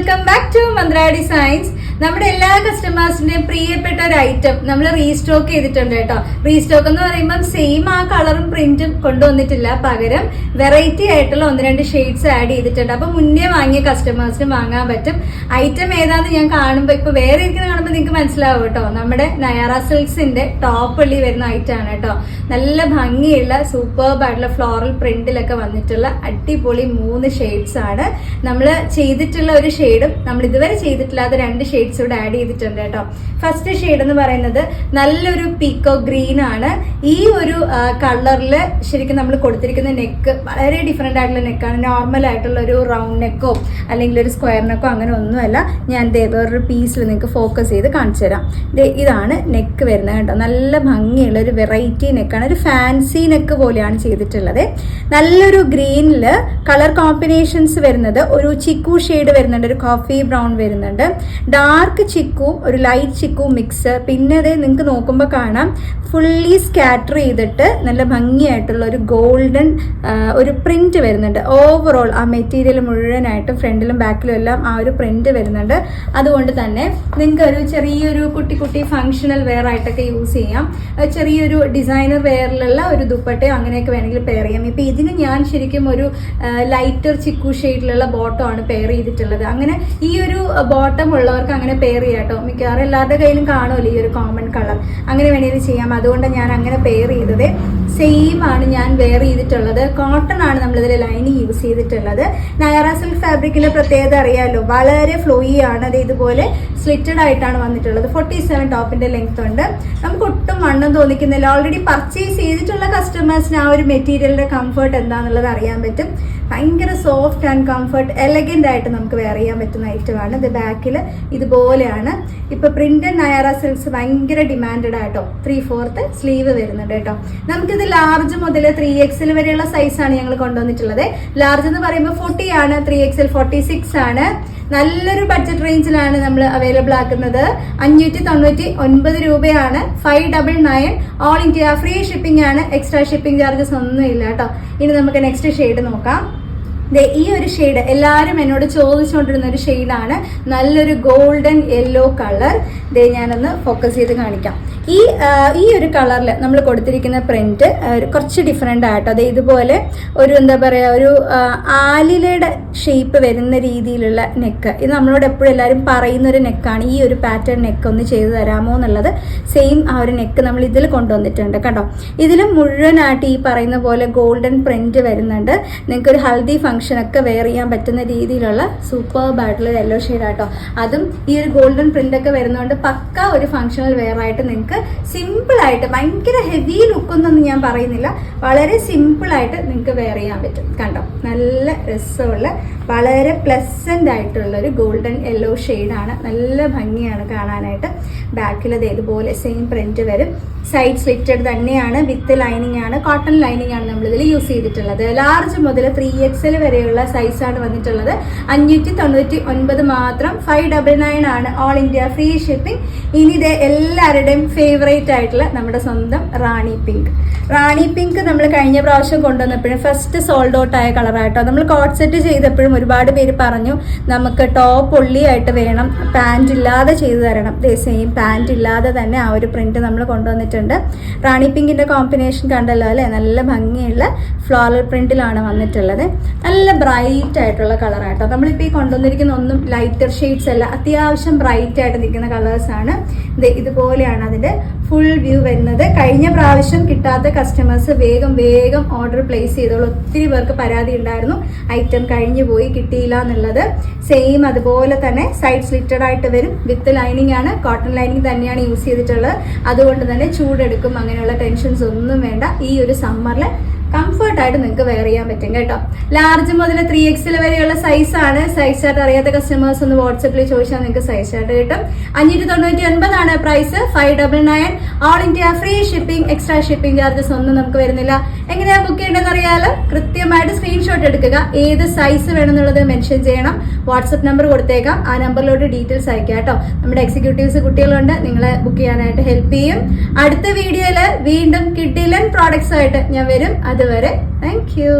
Welcome back to Mantra designs. നമ്മുടെ എല്ലാ കസ്റ്റമേഴ്സിന്റെയും പ്രിയപ്പെട്ട ഒരു ഐറ്റം നമ്മൾ റീസ്റ്റോക്ക് ചെയ്തിട്ടുണ്ട് കേട്ടോ. റീസ്റ്റോക്ക് എന്ന് പറയുമ്പോൾ സെയിം ആ കളറും പ്രിന്റും കൊണ്ടുവന്നിട്ടില്ല, പകരം വെറൈറ്റി ആയിട്ടുള്ള 1-2 ഷെയ്ഡ്സ് ആഡ് ചെയ്തിട്ടുണ്ട്. അപ്പൊ മുന്നേ വാങ്ങിയ കസ്റ്റമേഴ്സിന് വാങ്ങാൻ പറ്റും. ഐറ്റം ഏതാന്ന് ഞാൻ കാണുമ്പോൾ ഇപ്പൊ വേറെ ഇരിക്കുന്ന കാണുമ്പോൾ നിങ്ങൾക്ക് മനസ്സിലാവും കേട്ടോ. നമ്മുടെ നയാറ സിൽക്സിന്റെ ടോപ്പ് ഉള്ളി വരുന്ന ഐറ്റം ആണ് കേട്ടോ. നല്ല ഭംഗിയുള്ള സൂപ്പർബ് ആയിട്ടുള്ള ഫ്ലോറൽ പ്രിന്റിലൊക്കെ വന്നിട്ടുള്ള അടിപൊളി 3 ഷെയ്ഡ്സ് ആണ്. നമ്മൾ ചെയ്തിട്ടുള്ള ഒരു ഷെയ്ഡും നമ്മൾ ഇതുവരെ ചെയ്തിട്ടില്ലാത്ത 2 ഷെയ്ഡ്സ് ഇവിടെ ആഡ് ചെയ്തിട്ടുണ്ട് കേട്ടോ. ഫസ്റ്റ് ഷെയ്ഡ് എന്ന് പറയുന്നത് നല്ലൊരു പീക്കോ ഗ്രീൻ ആണ്. ഈ ഒരു കളറിൽ ശരിക്കും നമ്മൾ കൊടുത്തിരിക്കുന്ന നെക്ക് വളരെ ഡിഫറെന്റ് ആയിട്ടുള്ള നെക്കാണ്. നോർമൽ ആയിട്ടുള്ള ഒരു റൗണ്ട് നെക്കോ അല്ലെങ്കിൽ ഒരു സ്ക്വയർ നെക്കോ അങ്ങനെ ഒന്നുമല്ല. ഞാൻ വേറൊരു പീസിൽ നിങ്ങൾക്ക് ഫോക്കസ് ചെയ്ത് കാണിച്ചു തരാം. ഇതാണ് നെക്ക് വരുന്നത് കേട്ടോ. നല്ല ഭംഗിയുള്ള ഒരു വെറൈറ്റി നെക്കാണ്. ഒരു ഫാൻസി നെക്ക് പോലെയാണ് ചെയ്തിട്ടുള്ളത്. നല്ലൊരു ഗ്രീനിൽ കളർ കോമ്പിനേഷൻസ് വരുന്നത് ഒരു ചിക്കു ഷെയ്ഡ് വരുന്നുണ്ട്, ഒരു കോഫി ബ്രൗൺ വരുന്നുണ്ട്, ഡാർക്ക് ചിക്കു, ഒരു ലൈറ്റ് ചിക്കു മിക്സ്. പിന്നെ അത് നിങ്ങൾക്ക് നോക്കുമ്പോൾ കാണാം ഫുള്ളി സ്കാറ്റർ ചെയ്തിട്ട് നല്ല ഭംഗിയായിട്ടുള്ള ഒരു ഗോൾഡൻ ഒരു പ്രിന്റ് വരുന്നുണ്ട്. ഓവറോൾ ആ മെറ്റീരിയൽ മുഴുവനായിട്ടും ഫ്രണ്ടിലും ബാക്കിലും എല്ലാം ആ ഒരു പ്രിന്റ് വരുന്നുണ്ട്. അതുകൊണ്ട് തന്നെ നിങ്ങൾക്ക് ഒരു ചെറിയൊരു കുട്ടി ഫങ്ഷണൽ വെയർ ആയിട്ടൊക്കെ യൂസ് ചെയ്യാം. ചെറിയൊരു ഡിസൈനർ വെയറിലുള്ള ഒരു ദുപ്പട്ടയോ അങ്ങനെയൊക്കെ വേണമെങ്കിൽ പെയർ ചെയ്യാം. ഇപ്പൊ ഇതിന് ഞാൻ ശരിക്കും ഒരു ലൈറ്റർ ചിക്കു ഷെയ്ഡിലുള്ള ബോട്ടം ആണ് പെയർ ചെയ്തിട്ടുള്ളത്. അങ്ങനെ ഈ ഒരു ബോട്ടം ഉള്ളവർക്ക് അങ്ങനെ പെയർ ചെയ്യാം കേട്ടോ. മിക്കവാറും എല്ലാവരുടെ കയ്യിലും കാണുമല്ലോ ഈ ഒരു കോമൺ കളർ. അങ്ങനെ വേണമെങ്കിൽ ചെയ്യാം. അതുകൊണ്ട് ഞാൻ അങ്ങനെ പെയർ ചെയ്തത്. സെയിം ആണ് ഞാൻ വെയർ ചെയ്തിട്ടുള്ളത്. കോട്ടൺ ആണ് നമ്മളിതിൽ ലൈനിങ് യൂസ് ചെയ്തിട്ടുള്ളത്. നയാറ സിൽക്ക് ഫാബ്രിക്കിന്റെ പ്രത്യേകത അറിയാമല്ലോ, വളരെ ഫ്ലോയി ആണ്. അത് ഇതുപോലെ സ്ലിറ്റഡ് ആയിട്ടാണ് വന്നിട്ടുള്ളത്. 47 ടോപ്പിന്റെ ലെങ്ത് ഉണ്ട്. നമുക്ക് ഒട്ടും വണ്ണം തോന്നിക്കുന്നില്ല. ഓൾറെഡി പർച്ചേസ് ചെയ്തിട്ടുള്ള കസ്റ്റമേഴ്സിന് ആ ഒരു മെറ്റീരിയലിന്റെ കംഫർട്ട് എന്താണെന്നുള്ളത് അറിയാൻ പറ്റും. ഭയങ്കര സോഫ്റ്റ് ആൻഡ് കംഫർട്ട് എലഗന്റ് ആയിട്ട് നമുക്ക് വെയർ ചെയ്യാൻ പറ്റുന്ന ഐറ്റമാണ്. ഇത് ബാക്കിൽ ഇതുപോലെയാണ്. ഇപ്പൊ പ്രിന്റഡ് നയാറ സിൽക്സ് ഭയങ്കര ഡിമാൻഡഡ് ആയിട്ടോ. 3/4 സ്ലീവ് വരുന്നുണ്ട് കേട്ടോ. നമുക്കിത് ലാർജ് മുതൽ 3XL വരെയുള്ള സൈസാണ് ഞങ്ങൾ കൊണ്ടുവന്നിട്ടുള്ളത്. ലാർജ് എന്ന് പറയുമ്പോൾ 40 ആണ്, 3XL 46 ആണ്. നല്ലൊരു ബഡ്ജറ്റ് റേഞ്ചിലാണ് നമ്മൾ അവൈലബിൾ ആക്കുന്നത്. 599 രൂപയാണ്. 599 ഓൾ ഇന്ത്യ ഫ്രീ ഷിപ്പിംഗ് ആണ്. എക്സ്ട്രാ ഷിപ്പിംഗ് ചാർജസ് ഒന്നും ഇല്ല കേട്ടോ. ഇനി നമുക്ക് നെക്സ്റ്റ് ഷെയ്ഡ് നോക്കാം. ഈ ഒരു ഷെയ്ഡ് എല്ലാവരും എന്നോട് ചോദിച്ചുകൊണ്ടിരുന്ന ഒരു ഷെയ്ഡാണ്. നല്ലൊരു ഗോൾഡൻ യെല്ലോ കളർ. ഞാനൊന്ന് ഫോക്കസ് ചെയ്ത് കാണിക്കാം. ഈ ഒരു കളറിൽ നമ്മൾ കൊടുത്തിരിക്കുന്ന പ്രിന്റ് കുറച്ച് ഡിഫറെൻ്റ് ആയിട്ടോ. അത് ഇതുപോലെ ഒരു എന്താ പറയുക, ഒരു ആലിലയുടെ ഷേപ്പ് വരുന്ന രീതിയിലുള്ള നെക്ക്. ഇത് നമ്മളോട് എപ്പോഴും എല്ലാവരും പറയുന്ന ഒരു നെക്കാണ്. ഈ ഒരു പാറ്റേൺ നെക്ക് ഒന്ന് ചെയ്തു തരാമോ എന്നുള്ളത്. സെയിം ആ ഒരു നെക്ക് നമ്മൾ ഇതിൽ കൊണ്ടുവന്നിട്ടുണ്ട് കേട്ടോ. ഇതിൽ മുഴുവനായിട്ട് ഈ പറയുന്ന പോലെ ഗോൾഡൻ പ്രിന്റ് വരുന്നുണ്ട്. നിങ്ങൾക്ക് ഒരു ഹൽദി ഫംഗ്ഷനൊക്കെ വെയർ ചെയ്യാൻ പറ്റുന്ന രീതിയിലുള്ള സൂപ്പർബ് ആയിട്ടുള്ള യെല്ലോ ഷെയ്ഡ് ആട്ടോ. അതും ഈ ഒരു ഗോൾഡൻ പ്രിന്റ് ഒക്കെ വരുന്നതുകൊണ്ട് പക്ക ഒരു ഫംഗ്ഷണൽ വെയർ ആയിട്ട് നിങ്ങൾക്ക് സിമ്പിൾ ആയിട്ട്, ഭയങ്കര ഹെവി ലുക്കൊന്നും ഞാൻ പറയുന്നില്ല, വളരെ സിമ്പിൾ ആയിട്ട് നിങ്ങൾക്ക് വെയർ ചെയ്യാൻ പറ്റും. കണ്ടോ, നല്ല രസമുള്ള വളരെ പ്ലസന്റ് ആയിട്ടുള്ള ഒരു ഗോൾഡൻ യെല്ലോ ഷെയ്ഡാണ്. നല്ല ഭംഗിയാണ് കാണാനായിട്ട്. ബാക്കിൽ അത് ഇതുപോലെ സെയിം പ്രിന്റ് വരും. സൈഡ് സ്ലിറ്റഡ് തന്നെയാണ്, വിത്ത് ലൈനിങ് ആണ്, കോട്ടൺ ലൈനിങ് ആണ് നമ്മൾ ഇതിൽ യൂസ് ചെയ്തിട്ടുള്ളത്. ലാർജ് മുതൽ 3XL വരെയുള്ള സൈസാണ് വന്നിട്ടുള്ളത്. 599 മാത്രം. 599 ആണ് ഓൾ ഇന്ത്യ ഫ്രീ ഷിപ്പിംഗ്. ഇനി ഇത് എല്ലാവരുടെയും ഫേവറേറ്റ് ആയിട്ടുള്ള നമ്മുടെ സ്വന്തം റാണി പിങ്ക്. റാണി പിങ്ക് നമ്മൾ കഴിഞ്ഞ പ്രാവശ്യം കൊണ്ടുവന്നപ്പോഴും ഫസ്റ്റ് സോൾഡ് ഔട്ട് ആയ കളറായിട്ടോ. നമ്മൾ കോട്ട് സെറ്റ് ചെയ്തപ്പോഴും ഒരുപാട് പേര് പറഞ്ഞു നമുക്ക് ടോപ്പ് ഒള്ളിയായിട്ട് വേണം, പാൻറ് ഇല്ലാതെ ചെയ്തു തരണം. സെയിം പാൻറ് ഇല്ലാതെ തന്നെ ആ ഒരു പ്രിന്റ് നമ്മൾ കൊണ്ടുവന്നിട്ടുണ്ട്. റാണി പിങ്കിന്റെ കോമ്പിനേഷൻ കണ്ടല്ലോ അല്ലെ, നല്ല ഭംഗിയുള്ള ഫ്ലോറൽ പ്രിന്റിലാണ് വന്നിട്ടുള്ളത്. നല്ല ബ്രൈറ്റ് ആയിട്ടുള്ള കളറായിട്ടോ. നമ്മളിപ്പോൾ ഈ കൊണ്ടുവന്നിരിക്കുന്ന ഒന്നും ലൈറ്റർ ഷെയ്ഡ്സ് അല്ല, അത്യാവശ്യം ബ്രൈറ്റ് ആയിട്ട് നിൽക്കുന്ന കളേഴ്സ് ആണ്. ഇതുപോലെയാണ് അതിന്റെ ഫുൾ വ്യൂ വരുന്നത്. കഴിഞ്ഞ പ്രാവശ്യം കിട്ടാത്ത കസ്റ്റമേഴ്സ് വേഗം ഓർഡർ പ്ലേസ് ചെയ്തോളൂ. ഒത്തിരി പേർക്ക് പരാതി ഉണ്ടായിരുന്നു ഐറ്റം കഴിഞ്ഞു പോയി, കിട്ടിയില്ല എന്നുള്ളത്. സെയിം അതുപോലെ തന്നെ സൈഡ് സ്ലിറ്റഡ് ആയിട്ട് വരും. വിത്ത് ലൈനിങ് ആണ്, കോട്ടൺ ലൈനിങ് തന്നെയാണ് യൂസ് ചെയ്തിട്ടുള്ളത്. അതുകൊണ്ട് തന്നെ ചൂടെടുക്കും, അങ്ങനെയുള്ള ടെൻഷൻസ് ഒന്നും വേണ്ട. ഈ ഒരു സമ്മറിൽ കംഫർട്ടായിട്ട് നിങ്ങൾക്ക് വെയർ ചെയ്യാൻ പറ്റും കേട്ടോ. ലാർജ് മുതൽ 3XL വരെയുള്ള സൈസാണ്. സൈസ് ചാർട്ട് അറിയാത്ത കസ്റ്റമേഴ്സ് ഒന്ന് വാട്സപ്പിൽ ചോദിച്ചാൽ നിങ്ങൾക്ക് സൈസ് ചാർട്ട് കിട്ടും. 599 ആണ് price. 599 all India free shipping. Extra shipping charges ഒന്നും നമുക്ക് വരുന്നില്ല. എങ്ങനെയാ ബുക്ക് ചെയ്യേണ്ടതെന്ന് അറിയാലോ. കൃത്യമായിട്ട് സ്ക്രീൻഷോട്ട് എടുക്കുക. ഏത് സൈസ് വേണമെന്നുള്ളത് മെൻഷൻ ചെയ്യണം. വാട്സപ്പ് നമ്പർ കൊടുത്തേക്കാം. ആ നമ്പറിലോട്ട് ഡീറ്റെയിൽസ് അയക്കാം കേട്ടോ. നമ്മുടെ എക്സിക്യൂട്ടീവ്സ് കുട്ടികളുണ്ട്, നിങ്ങളെ ബുക്ക് ചെയ്യാനായിട്ട് ഹെൽപ്പ് ചെയ്യും. അടുത്ത വീഡിയോയിൽ വീണ്ടും കിഡിലൻ പ്രോഡക്ട്സ് ആയിട്ട് ഞാൻ വരും. അതുവരെ താങ്ക് യു.